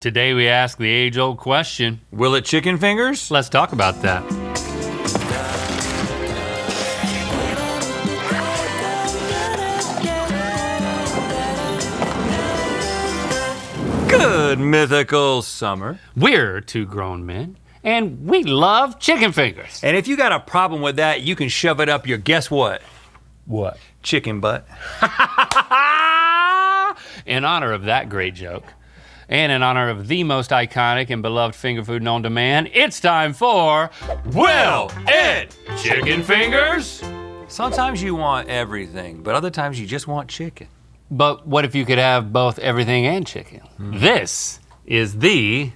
Today we ask the age-old question. Will it chicken fingers? Let's talk about that. Good mythical summer. We're two grown men, and we love chicken fingers. And if you got a problem with that, you can shove it up your guess what? What? Chicken butt. In honor of that great joke, and in honor of the most iconic and beloved finger food known to man, it's time for Will It Chicken Fingers? Sometimes you want everything, but other times you just want chicken. But what if you could have both everything and chicken? This is the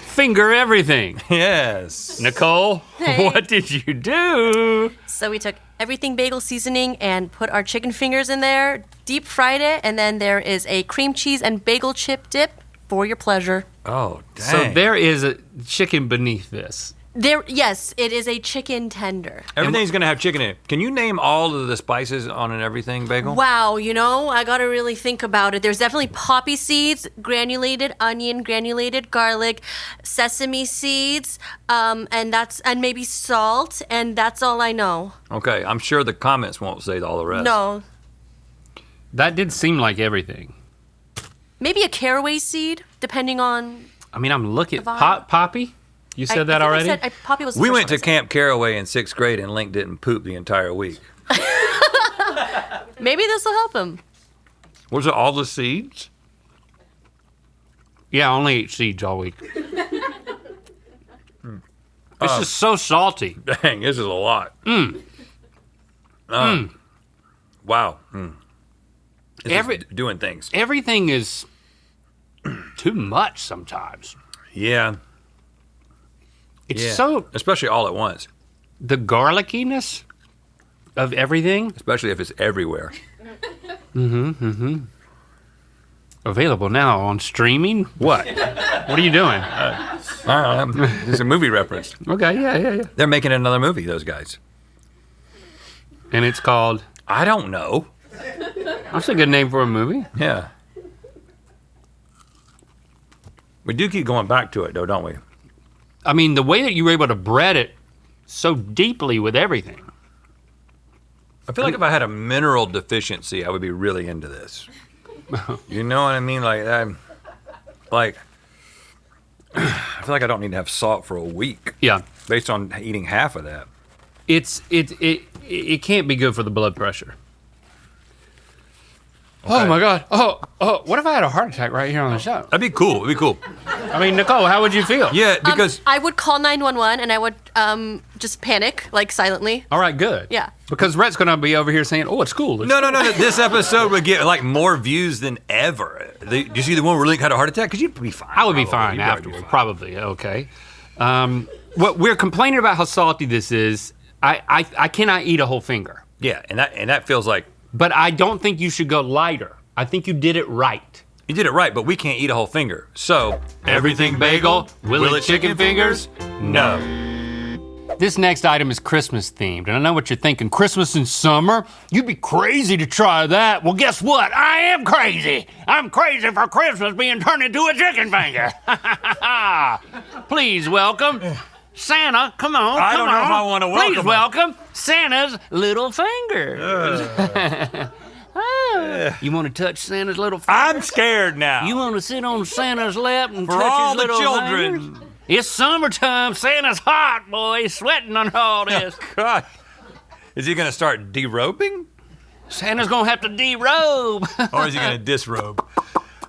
Finger Everything. Yes. Nicole, Hey. what did you do? So we took everything bagel seasoning and put our chicken fingers in there, deep fried it, and then there is a cream cheese and bagel chip dip for your pleasure. Oh, dang. So there is a chicken beneath this. Yes, it is a chicken tender. Everything's gonna have chicken in it. Can you name all of the spices on an everything bagel? Wow, I gotta really think about it. There's definitely poppy seeds, granulated onion, granulated garlic, sesame seeds, and maybe salt, and that's all I know. Okay, I'm sure the comments won't say all the rest. No. That did seem like everything. Maybe a caraway seed, depending on... I mean, I'm looking. The vibe. Poppy? You said that I already? think poppy was the We first went to one I said. Camp Caraway in 6th grade and Link didn't poop the entire week. Maybe this will help him. Was it all the seeds? Yeah, I only ate seeds all week. It's just so salty. Dang, this is a lot. Wow. This is doing things. Everything is too much sometimes. Yeah. It's Yeah. so, Especially all at once. the garlickiness of everything, Especially if it's everywhere. available now on streaming. What? What are you doing? It's a movie reference. Okay, yeah. They're making another movie, those guys. And it's called, I don't know. that's a good name for a movie. Yeah. We do keep going back to it, though, don't we? I mean, the way that you were able to bread it so deeply with everything. I feel like if I had a mineral deficiency, I would be really into this. You know what I mean? Like, I feel like I don't need to have salt for a week Yeah. based on eating half of that. It can't be good for the blood pressure. Oh my God. Oh, what if I had a heart attack right here on the show? That'd be cool. It'd be cool. I mean, Nicole, how would you feel? Yeah, because I would call 911 and I would just panic, like silently. All right, good. Yeah. Because Rhett's gonna be over here saying, "Oh, it's cool." no. This episode would get like more views than ever. Do you see the one where Link had a heart attack? Because you'd be fine. I would be probably. fine You'd probably afterward. be fine. Probably okay. What we're complaining about how salty this is. I cannot eat a whole finger, Yeah, and that feels like but I don't think you should go lighter. I think you did it right. you did it right, but we can't eat a whole finger. So Everything bagel, will it chicken fingers? No. This next item is Christmas themed, and I know what you're thinking. Christmas in summer? You'd be crazy to try that. Well, guess what? I am crazy. I'm crazy for Christmas being turned into a chicken finger. Please welcome Santa. Come on, I don't know if I wanna welcome Please him. welcome Santa's little fingers. You want to touch Santa's little finger? I'm scared now. You want to sit on Santa's lap and For touch all his the little children. fingers? It's summertime. Santa's hot, boy. He's sweating under all this. God. Is he gonna start derobing? Santa's gonna have to derobe. Or is he gonna disrobe?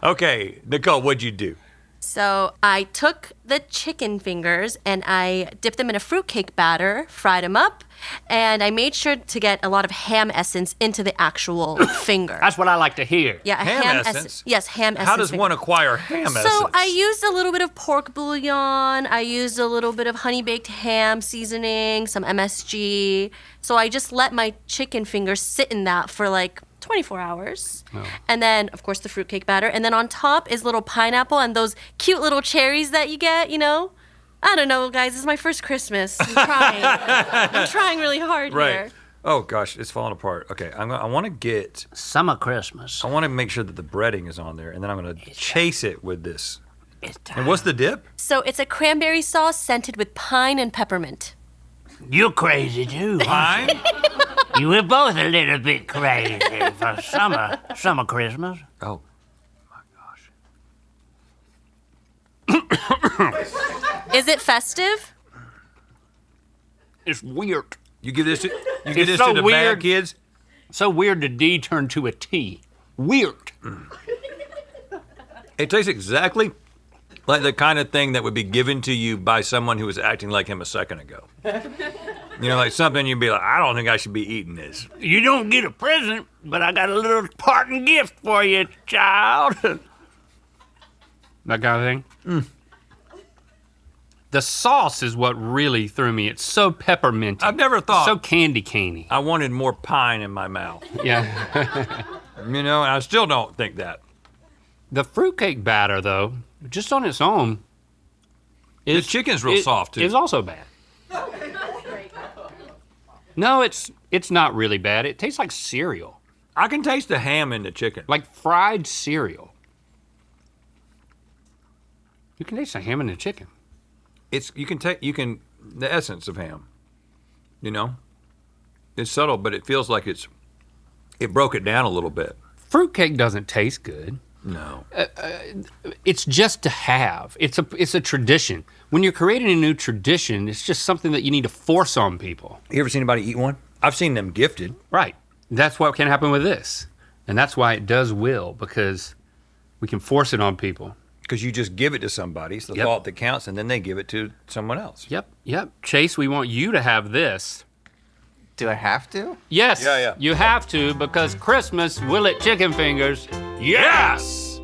Okay, Nicole, what'd you do? So I took the chicken fingers and I dipped them in a fruitcake batter, fried them up, and I made sure to get a lot of ham essence into the actual finger. That's what I like to hear. Yeah, a Ham essence? Yes, ham essence. How does finger. one acquire ham essence? So I used a little bit of pork bouillon. I used a little bit of honey baked ham seasoning, some MSG. So I just let my chicken fingers sit in that for like 24 hours. Oh. And then, of course, the fruitcake batter. And then on top is little pineapple and those cute little cherries that you get, I don't know, guys. This is my first Christmas. I'm trying. I'm trying really hard Right. here. Oh gosh, it's falling apart. Okay, I want to get. Summer Christmas. I want to make sure that the breading is on there, and then I'm going to chase it with this It's time. And what's the dip? So it's a cranberry sauce scented with pine and peppermint. You're crazy too. Pine? You were both a little bit crazy for summer Christmas. Oh. Is it festive? It's weird. You give this to so the weird. bad kids? So weird the D turned to a T. Weird. It tastes exactly like the kind of thing that would be given to you by someone who was acting like him a second ago. You know, like something you'd be like, I don't think I should be eating this. You don't get a present, but I got a little parting gift for you, child. That kind of thing? The sauce is what really threw me. It's so pepperminty. I've never thought So candy-caney. I wanted more pine in my mouth. Yeah. You know, and I still don't think that. The fruitcake batter, though, just on its own, The chicken's real soft, too. It's also bad. No, it's not really bad. It tastes like cereal, I can taste the ham in the chicken. like fried cereal. You can taste the ham in the chicken. The essence of ham. You know? It's subtle, but it feels like it broke it down a little bit. Fruitcake doesn't taste good. No. It's just to have. It's a tradition. When you're creating a new tradition, it's just something that you need to force on people. You ever seen anybody eat one? I've seen them gifted. Right. That's what can happen with this. And that's why it does will, because we can force it on people. Because you just give it to somebody. It's the Yep. thought that counts, and then they give it to someone else. Yep. Chase, we want you to have this. Do I have to? Yes, Yeah. you have to, because Christmas, will it chicken fingers? Yes!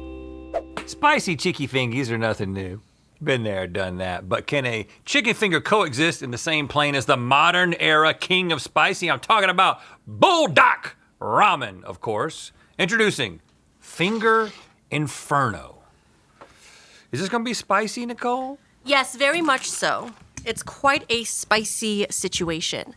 Spicy chicky fingies are nothing new. Been there, done that. But can a chicken finger coexist in the same plane as the modern era king of spicy? I'm talking about Bulldog Ramen, of course. Introducing Finger Inferno. Is this gonna be spicy, Nicole? Yes, very much so. It's quite a spicy situation.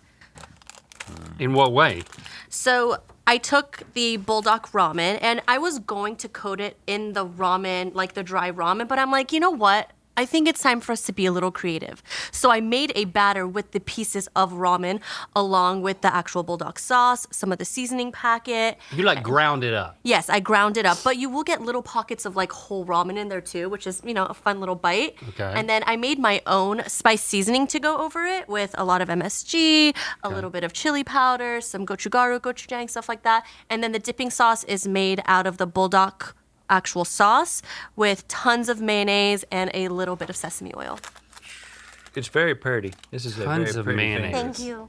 In what way? So I took the bulldog ramen and I was going to coat it in the ramen, like the dry ramen, but I'm like, you know what? I think it's time for us to be a little creative. So I made a batter with the pieces of ramen along with the actual bulldog sauce, some of the seasoning packet. You like ground it up. Yes, I ground it up, but you will get little pockets of like whole ramen in there too, which is, a fun little bite. Okay. And then I made my own spice seasoning to go over it with a lot of MSG, a little bit of chili powder, some gochujang, stuff like that. And then the dipping sauce is made out of the bulldog actual sauce with tons of mayonnaise and a little bit of sesame oil. It's very pretty. This is a Tons very of pretty mayonnaise. finger. Thank you.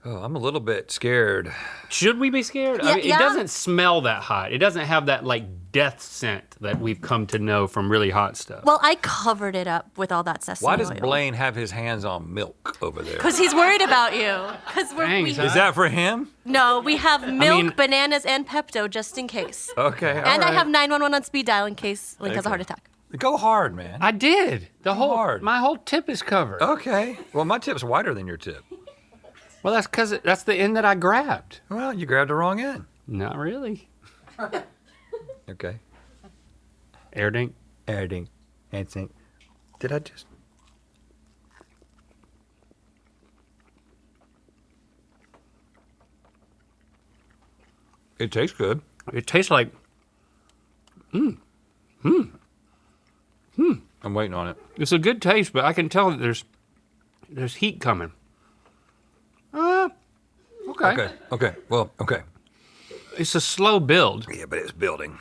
Oh, I'm a little bit scared. Should we be scared? Yeah, It yeah. doesn't smell that hot. It doesn't have that like death scent that we've come to know from really hot stuff. Well, I covered it up with all that sesame Why oil. does Blaine have his hands on milk over there? Because he's worried about you. Because Thanks, huh? Is that for him? No, we have milk, mean- bananas, and Pepto just in case. Okay, all And I right. have 911 on speed dial in case Link has a Okay. heart attack. Go hard, man. I did. hard. My whole tip is covered. Okay. Well, my tip's wider than your tip. Well, that's because that's the end that I grabbed. Well, you grabbed the wrong end. Not really. Okay. Air dink. Editing. Dancing. Did I just? It tastes good. It tastes like I'm waiting on it. it's a good taste, but I can tell that there's heat coming. Okay. Okay. Well, okay. It's a slow build Yeah, but it's building.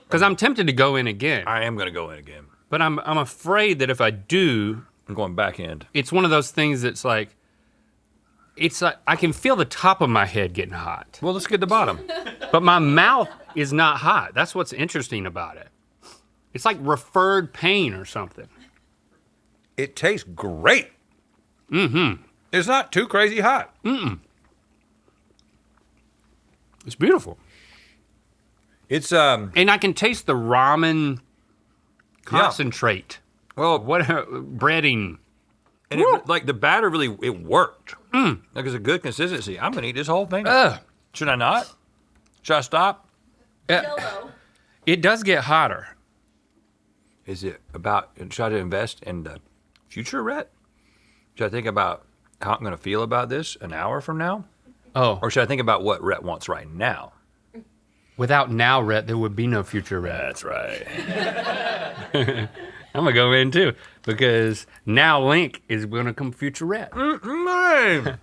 because I'm tempted to go in again, I am gonna go in again. but I'm afraid that if I do, I'm going back end. it's one of those things that's like, it's like I can feel the top of my head getting hot, Well, let's get the bottom. but my mouth is not hot. That's what's interesting about it. It's like referred pain or something. It tastes great. Mm-hmm. It's not too crazy hot. It's beautiful. It's And I can taste the ramen concentrate. well, What breading. and it, like the batter really it worked. Like it's a good consistency. I'm gonna eat this whole thing. Ugh. Should I not? Should I stop? It does get hotter. Is it about try to invest in the future, Rhett? Should I think about how I'm going to feel about this an hour from now? Oh, Or should I think about what Rhett wants right now? without now, Rhett, there would be no future Rhett. That's right. I'm gonna go in too because now Link is gonna come future Rhett. Man.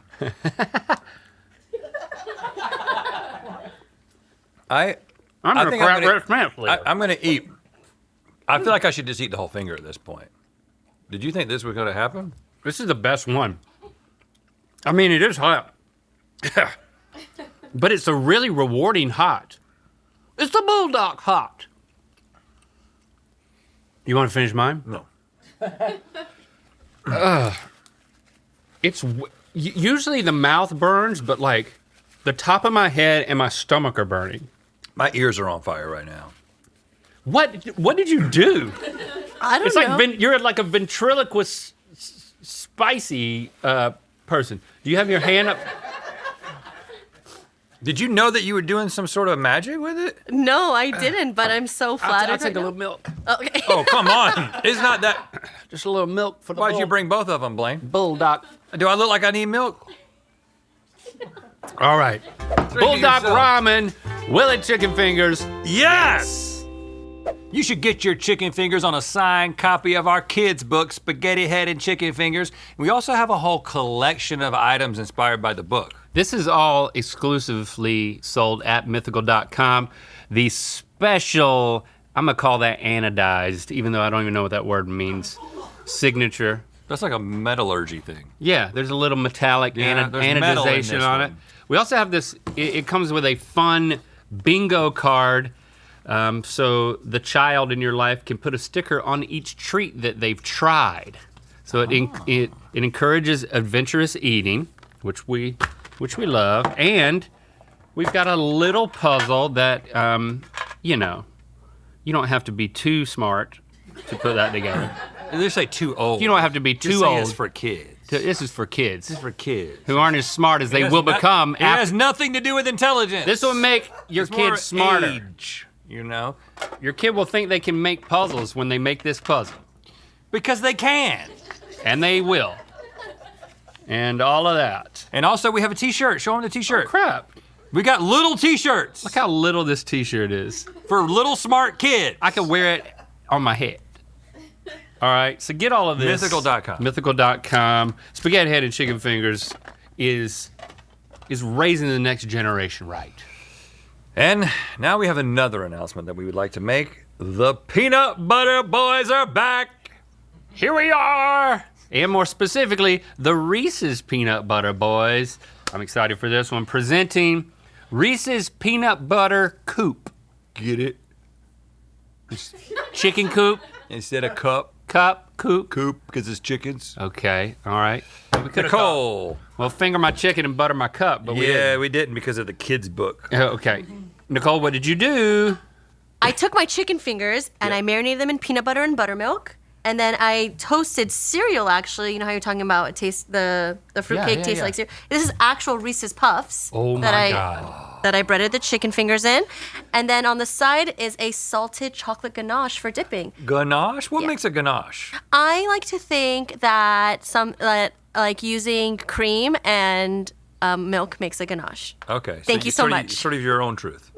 I'm I gonna think crap I'm gonna- Rhett's pants later. I'm going to eat. I feel like I should just eat the whole finger at this point. Did you think this was going to happen? This is the best one. I mean, it is hot, but it's a really rewarding hot. It's the bulldog hot. You want to finish mine? No. Usually the mouth burns, but like the top of my head and my stomach are burning. My ears are on fire right now. What did you do? I don't It's know. like you're like a ventriloquist spicy person. Do you have your hand up? Did you know that you were doing some sort of magic with it? No, I didn't, but I'm so flattered. I'll take right a now. little milk. Okay. Oh, come on. It's not that. Just a little milk for the Why'd you bring both of them, Blaine? bulldog? Do I look like I need milk? All right. Bulldog yourself. ramen, Willie chicken fingers. Yes! You should get your chicken fingers on a signed copy of our kids' book, Spaghetti Head and Chicken Fingers. We also have a whole collection of items inspired by the book. This is all exclusively sold at mythical.com. The special, I'm gonna call that anodized, even though I don't even know what that word means, signature. That's like a metallurgy thing. Yeah, there's a little metallic Yeah, there's metal in anodization this on one. it. We also have this, it comes with a fun bingo card. So the child in your life can put a sticker on each treat that they've tried. So it encourages adventurous eating, which we love. And we've got a little puzzle that, you know, you don't have to be too smart to put that together. They say too old. You don't have to be Just too say old. It's for kids. This is for kids This is for kids. who aren't as smart as they It has will not- become It has after. nothing to do with intelligence. This will make your It's more kids smarter. age, you know? Your kid will think they can make puzzles when they make this puzzle. Because they can. And they will. And all of that. And also, we have a t-shirt. Show them the t-shirt. Crap. We got little t-shirts Look how little this t-shirt is. for little smart kids. I could wear it on my head. All right, so get all of this. Mythical.com. Mythical.com. Spaghetti Head and Chicken Fingers is raising the next generation right. And now we have another announcement that we would like to make. The Peanut Butter Boys are back. Here we are! And more specifically, the Reese's Peanut Butter Boys. I'm excited for this one. Presenting Reese's Peanut Butter Coop. Get it? Chicken coop, Instead of cup, cup, coop. coop, because it's chickens. Okay, all right. We could've Nicole. Well, finger my chicken and butter my cup, but we Yeah, didn't. we didn't because of the kids' book. Okay. Nicole, what did you do? I took my chicken fingers and I marinated them in peanut butter and buttermilk. And then I toasted cereal, actually. You know how you're talking about it tastes the fruitcake yeah, tastes yeah. like cereal. This is actual Reese's Puffs. Oh that my I, God. That I breaded the chicken fingers in. And then on the side is a salted chocolate ganache for dipping. Ganache? What Yeah. makes a ganache? I like to think that like using cream and milk makes a ganache. Okay. Thank you so sort of- much. Sort of your own truth.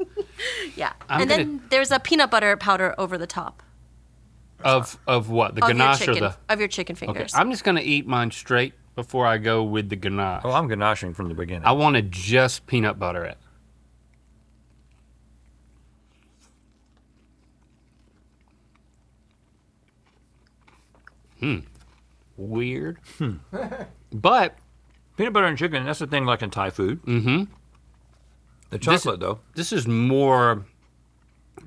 Yeah. I'm and then there's a peanut butter powder over the top Of what? The of your ganache or chicken, the? of your chicken Okay, fingers. I'm just gonna eat mine straight before I go with the ganache. Oh, I'm ganaching from the beginning. I want to just peanut butter it. Weird. But Peanut butter and chicken, that's the thing like in Thai food. Mm-hmm. The chocolate, though. this is more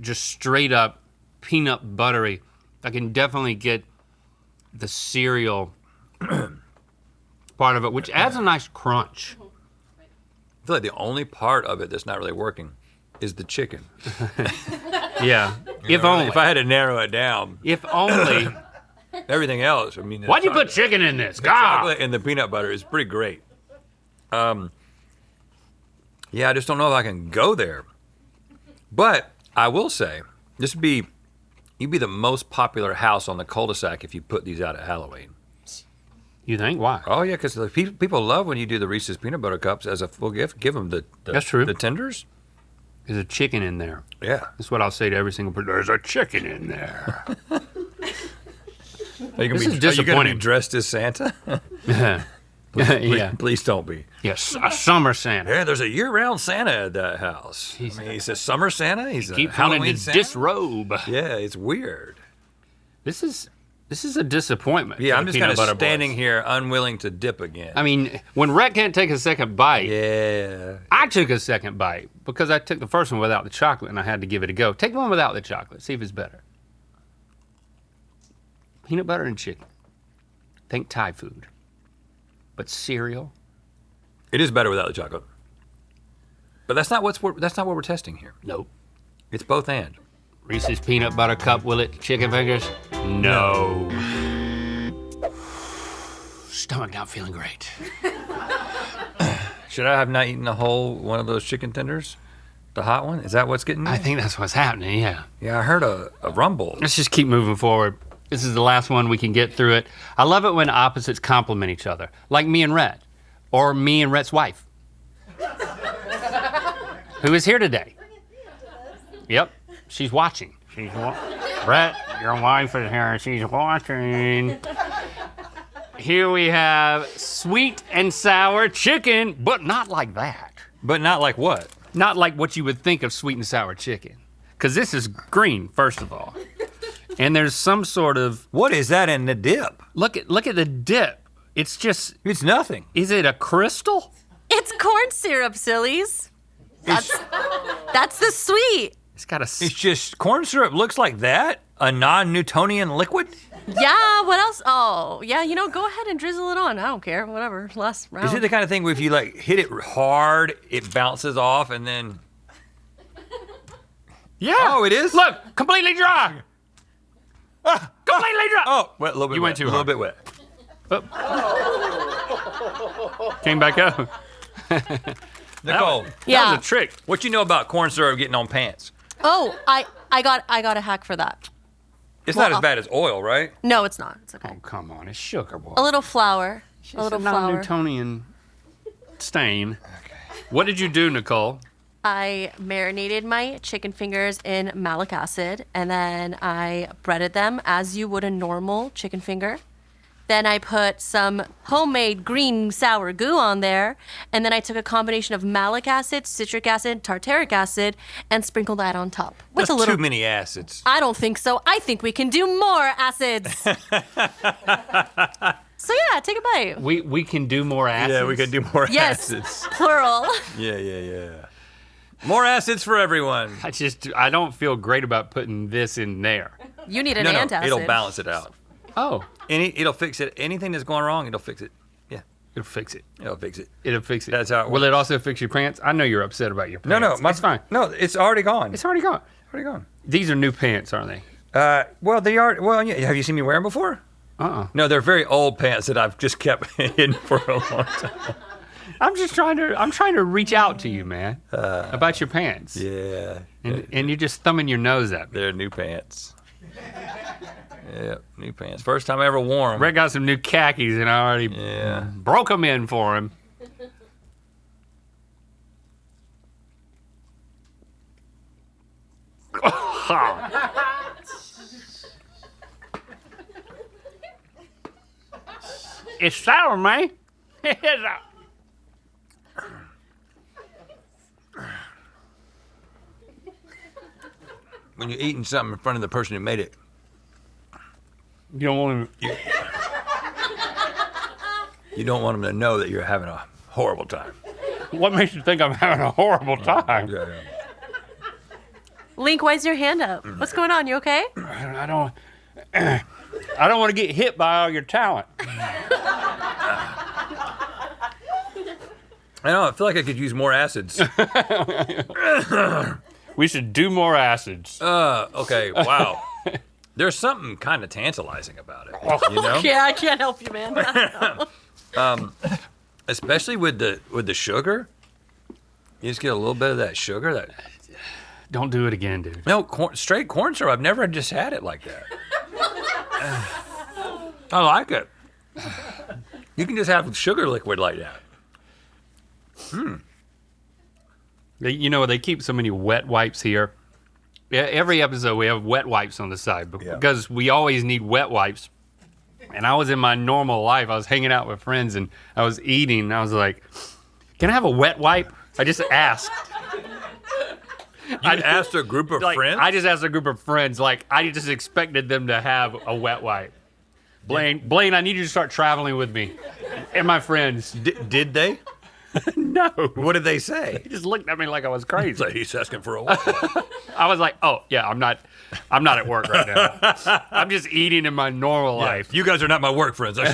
just straight up peanut buttery. I can definitely get the cereal part of it, which adds a nice crunch. I feel like the only part of it that's not really working is the chicken. Yeah, if only. If I had to narrow it down, If only. everything else, I mean. the Why'd you put chocolate- chicken in this? the God. chocolate and the peanut butter is pretty great. Yeah, I just don't know if I can go there. But I will say, this would be You'd be the most popular house on the cul-de-sac if you put these out at Halloween. You think? Why? Oh yeah, because people love when you do the Reese's peanut butter cups as a full gift. Give them the That's true. the tenders. There's a chicken in there. Yeah. That's what I'll say to every single person. There's a chicken in there. Are you gonna This is be disappointing. dressed as Santa? Yeah. Please don't be. Yes, a summer Santa. Yeah, there's a year-round Santa at that house. I mean, he's a summer Santa. He's a Keep Halloween wanting to Santa. disrobe. Yeah, it's weird. This is a disappointment. Yeah, for I'm the just kind peanut butter of standing boys. here, unwilling to dip again. I mean, when Rhett can't take a second bite, yeah. I took a second bite because I took the first one without the chocolate and I had to give it a go. Take one without the chocolate, see if it's better. Peanut butter and chicken. Think Thai food. But cereal? It is better without the chocolate. But that's not what we're testing here. Nope. It's both and. Reese's peanut butter cup, will it? Chicken fingers? No. Stomach not feeling great. Should I have not eaten a whole one of those chicken tenders? The hot one? Is that what's getting me? I think that's what's happening, yeah. Yeah, I heard a rumble. Let's just keep moving forward. This is the last one, we can get through it. I love it when opposites complement each other, like me and Rhett, or me and Rhett's wife, who is here today. Yep, she's watching. Rhett, your wife is here and she's watching. Here we have sweet and sour chicken, but not like that. But not like what? Not like what you would think of sweet and sour chicken. Because this is green, first of all. And there's some sort of, What is that in the dip? look at the dip. It's just, It's nothing. is it a crystal? It's corn syrup, sillies. That's the sweet. It's got a, It's just corn syrup looks like that? A non-Newtonian liquid? Yeah, what else? Oh, yeah, go ahead and drizzle it on. I don't care, whatever. Last round. Is it the kind of thing where if you like hit it hard, it bounces off and then... yeah. Oh, it is? Look, completely dry. Completely dry. Oh, well, a little bit You wet. went too A little hard. bit wet. Came back up. Nicole, That Yeah. was a trick. what you know about corn syrup getting on pants? Oh, I got a hack for that. It's Well, not as bad as oil, right? No, it's not. It's okay. Oh, come on, it's sugar, boy. A little flour. It's A little a flour. non-Newtonian stain. What did you do, Nicole? I marinated my chicken fingers in malic acid, and then I breaded them as you would a normal chicken finger. Then I put some homemade green sour goo on there, and then I took a combination of malic acid, citric acid, tartaric acid, and sprinkled that on top with That's a little. too many acids. I don't think so. I think we can do more acids. So yeah, take a bite. We can do more acids. Yeah, we could do more Yes, acids. plural. Yeah. More acids for everyone. I don't feel great about putting this in there. You need an No, antacid. it'll balance it out. Oh, It'll fix it. Anything that's going wrong, it'll fix it. Yeah, it'll fix it. it'll fix it. It'll fix it. That's how it Will works. it also fix your pants? I know you're upset about your No, pants. It's fine. No, it's already gone. It's already gone. already gone. These are new pants, aren't they? Well, they are. Well, yeah. Have you seen me wear them before? No, they're very old pants that I've just kept hidden for a long time. I'm trying to reach out to you, man, about your pants. Yeah, And you're just thumbing your nose at me. they're new pants. Yeah, new pants. First time I ever wore them. Brett got some new khakis and I already Yeah. broke them in for him. It's sour, man. It's sour. When you're eating something in front of the person who made it, You don't want to. you don't want them to know that you're having a horrible time. What makes you think I'm having a horrible time? Yeah. Link, why's your hand up? What's going on? You okay? I don't. I don't want to get hit by all your talent. I know. I feel like I could use more acids. We should do more acids. Okay. Wow. There's something kind of tantalizing about it. You know, Yeah, I can't help you, man. especially with the sugar. You just get a little bit of that sugar. Don't do it again, dude. No, straight corn syrup. I've never just had it like that. I like it. You can just have sugar liquid like that. You know, they keep so many wet wipes here. Every episode we have wet wipes on the side because we always need wet wipes. And I was in my normal life, I was hanging out with friends and I was eating and I was like, can I have a wet wipe? I just asked. I asked a group of friends? I just asked a group of friends, like I just expected them to have a wet wipe. Blaine, I need you to start traveling with me and my friends. Did they? No. What did they say? He just looked at me like I was crazy. Like he's asking for a wipe. I was like, oh yeah, I'm not at work right now. I'm just eating in my normal life. You guys are not my work friends. I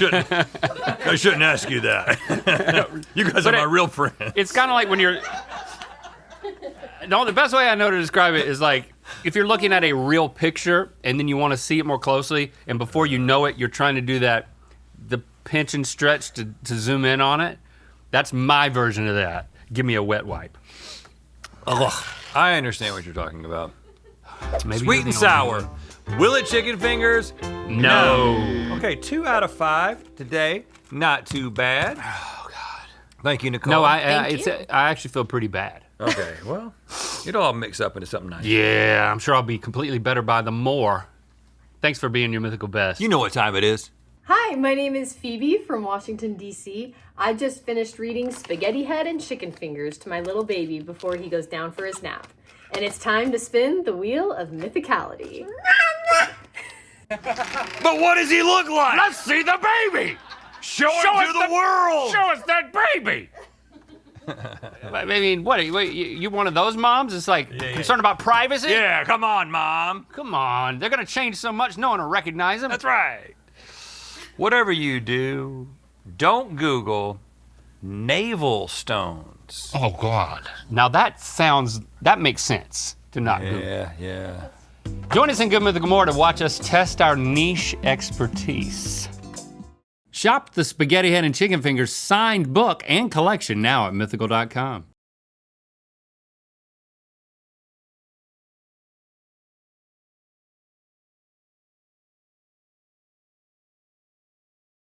shouldn't ask you that. You guys are my real friends. It's kind of like when you're. No, the best way I know to describe it is like if you're looking at a real picture and then you want to see it more closely, and before you know it, you're trying to do the pinch and stretch to zoom in on it. That's my version of that. Give me a wet wipe. Ugh. I understand what you're talking about. Maybe Sweet and sour. Will it chicken fingers? No. Okay, 2 out of 5 today. Not too bad. Oh God. Thank you, Nicole. No, I actually feel pretty bad. Okay, well, it'll all mix up into something nice. Yeah, I'm sure I'll be completely better by the more. Thanks for being your mythical best. You know what time it is. Hi, my name is Phoebe from Washington, D.C. I just finished reading Spaghetti Head and Chicken Fingers to my little baby before he goes down for his nap. And it's time to spin the wheel of mythicality. But what does he look like? Let's see the baby. Show it to the world. Show us that baby. I mean, what? You one of those moms? It's like concerned about privacy? Yeah, come on, Mom. Come on, they're gonna change so much, no one will recognize them. That's right. Whatever you do, don't Google navel stones. Oh God. Now that makes sense to not Google. Yeah. Join us in Good Mythical More to watch us test our niche expertise. Shop the Spaghetti Head and Chicken Fingers signed book and collection now at mythical.com.